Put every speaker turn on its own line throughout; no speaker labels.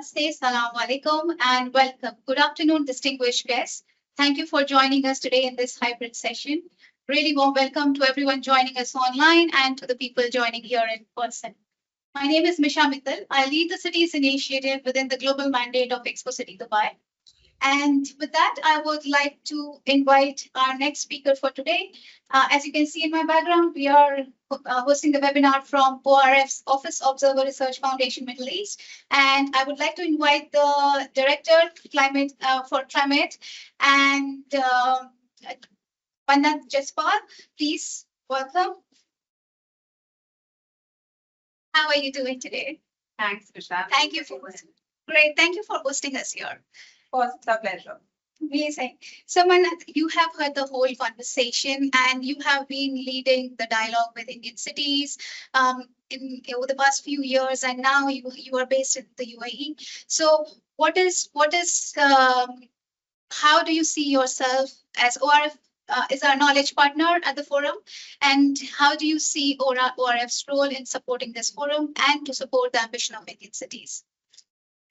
Namaste, Salaam Alaikum, and welcome. Good afternoon, distinguished guests. Thank you for joining us today in this hybrid session. Really warm welcome to everyone joining us online and to the people joining here in person. My name is Misha Mittal. I lead the city's initiative within the global mandate of Expo City Dubai. And with that, I would like to invite our next speaker for today. As you can see in my background, we are hosting the webinar from ORF's Office Observer Research Foundation Middle East. And I would like to invite the Director for Climate and Mannat Jaspal. Please welcome. How are you doing today?
Thanks, Misha.
Thank you for great. Thank you for hosting us here.
Of course, it's a pleasure.
Amazing. So, Mannat, you have heard the whole conversation and you have been leading the dialogue with Indian cities over the past few years, and now you are based in the UAE. So, how do you see yourself as ORF is our knowledge partner at the forum, and how do you see ORF's role in supporting this forum and to support the ambition of Indian cities?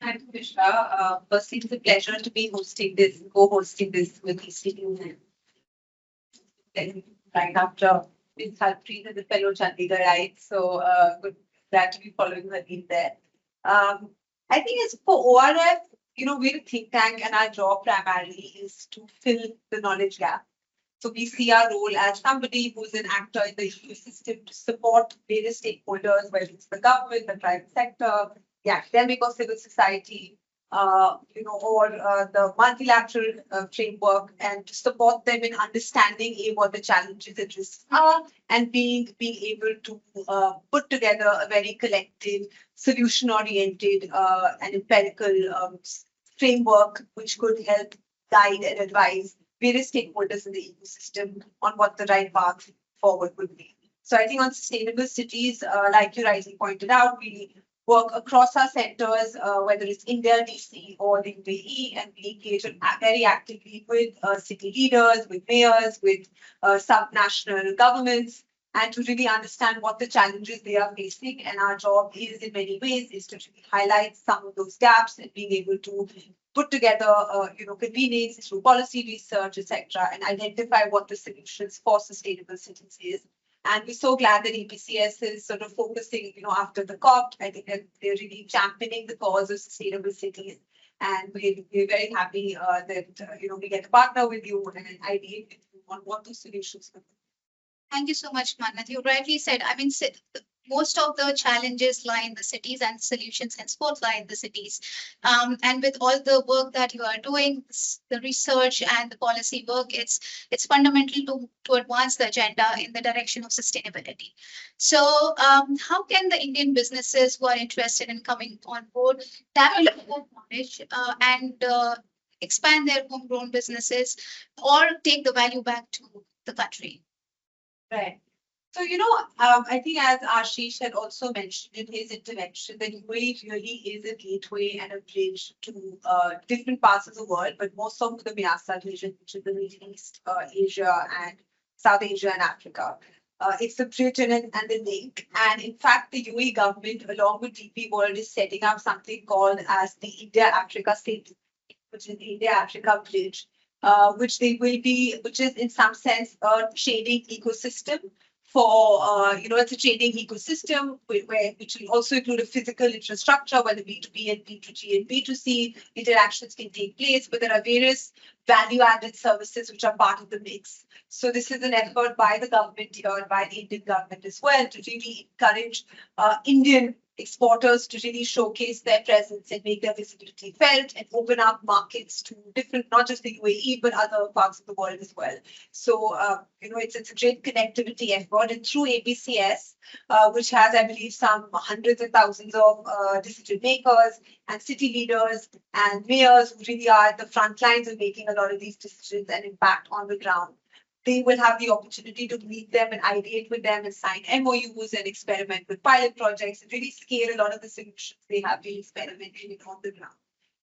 Thank you, Misha. Firstly, it's a pleasure to be co-hosting this with ECU. Then right after Ms. Harpreet and the fellow Chandigarhite. So glad to be following her lead there. I think it's for ORF, we're a think tank and our job primarily is to fill the knowledge gap. So we see our role as somebody who's an actor in the ecosystem to support various stakeholders, whether it's the government, the private sector, the academic or civil society, or the multilateral framework, and to support them in understanding what the challenges and risks are, and being able to put together a very collective, solution-oriented and empirical framework which could help guide and advise various stakeholders in the ecosystem on what the right path forward would be. So I think on sustainable cities, like you rightly pointed out, we work across our centers, whether it's India, DC, or the UAE, and we engage very actively with city leaders, with mayors, with subnational governments, and to really understand what the challenges they are facing. And our job is, in many ways, is to really highlight some of those gaps and being able to put together, convening through policy research, etc., and identify what the solutions for sustainable cities is. And we're so glad that EPCS is sort of focusing, after the COP. I think that they're really championing the cause of sustainable cities. And we're very happy that, we get to partner with you and ideate on what those solutions could be.
Thank you so much, Mannat. You rightly said, most of the challenges lie in the cities and solutions henceforth lie in the cities. And with all the work that you are doing, the research and the policy work, it's fundamental to advance the agenda in the direction of sustainability. So how can the Indian businesses who are interested in coming on board tap into that knowledge and expand their homegrown businesses or take the value back to the country?
Right. So, I think as Ashish had also mentioned in his intervention, that UAE really is a gateway and a bridge to different parts of the world, but more so to the MEASA region, which is the Middle East, Asia, and South Asia and Africa. It's the bridge and the link. And in fact, the UAE government, along with DP World, is setting up something called as the India-Africa State, which is the India-Africa Bridge, which is in some sense a trading ecosystem for, it's a trading ecosystem which will also include a physical infrastructure where the B2B and B2G and B2C interactions can take place, but there are various value-added services which are part of the mix. So this is an effort by the government here and by the Indian government as well to really encourage Indian exporters to really showcase their presence and make their visibility felt and open up markets to different, not just the UAE, but other parts of the world as well. So, it's a great connectivity effort. And through APCS, which has, I believe, some hundreds of thousands of decision makers and city leaders and mayors who really are at the front lines of making a lot of these decisions and impact on the ground, they will have the opportunity to meet them and ideate with them and sign MOUs and experiment with pilot projects and really scale a lot of the solutions they have been experimenting with on the ground.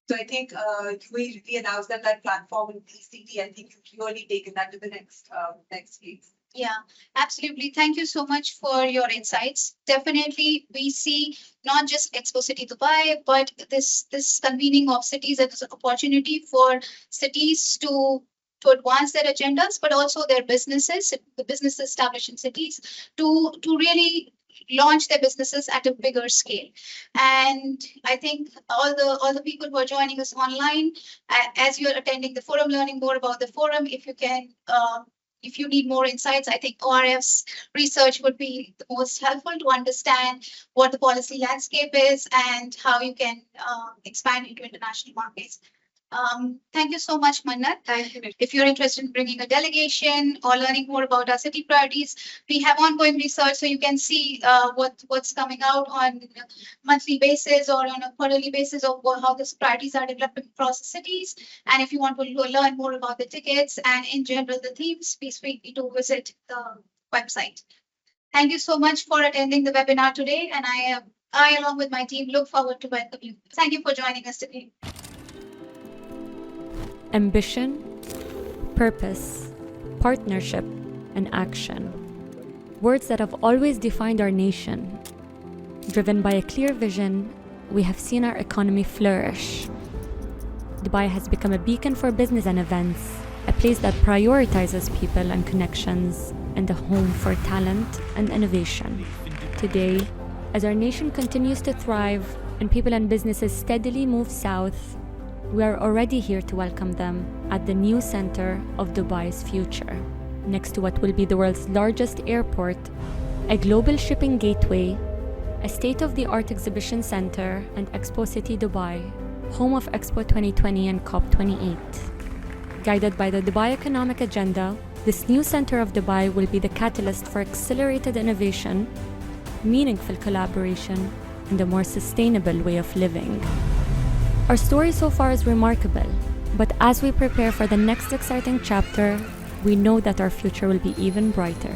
So I think we announced that platform in PCD. I think you've really taken that to the next phase.
Yeah, absolutely. Thank you so much for your insights. Definitely, we see not just Expo City Dubai, but this convening of cities as an opportunity for cities to advance their agendas, but also their businesses, the businesses established in cities, to really launch their businesses at a bigger scale. And I think all the people who are joining us online, as you're attending the forum, learning more about the forum, if you can. If you need more insights, I think ORF's research would be the most helpful to understand what the policy landscape is and how you can expand into international markets. Thank you so much, Mannat.
Thank you.
If you're interested in bringing a delegation or learning more about our city priorities, we have ongoing research, so you can see what's coming out on a monthly basis or on a quarterly basis of how these priorities are developed across the cities. And if you want to learn more about the tickets and in general the themes, please feel free to visit the website. Thank you so much for attending the webinar today, and I, along with my team, look forward to welcome you. Thank you for joining us today.
Ambition, purpose, partnership, and action. Words that have always defined our nation. Driven by a clear vision, we have seen our economy flourish. Dubai has become a beacon for business and events, a place that prioritizes people and connections, and a home for talent and innovation. Today, as our nation continues to thrive and people and businesses steadily move south, we are already here to welcome them at the new center of Dubai's future, next to what will be the world's largest airport, a global shipping gateway, a state-of-the-art exhibition center, and Expo City Dubai, home of Expo 2020 and COP28. Guided by the Dubai Economic Agenda, this new center of Dubai will be the catalyst for accelerated innovation, meaningful collaboration, and a more sustainable way of living. Our story so far is remarkable, but as we prepare for the next exciting chapter, we know that our future will be even brighter.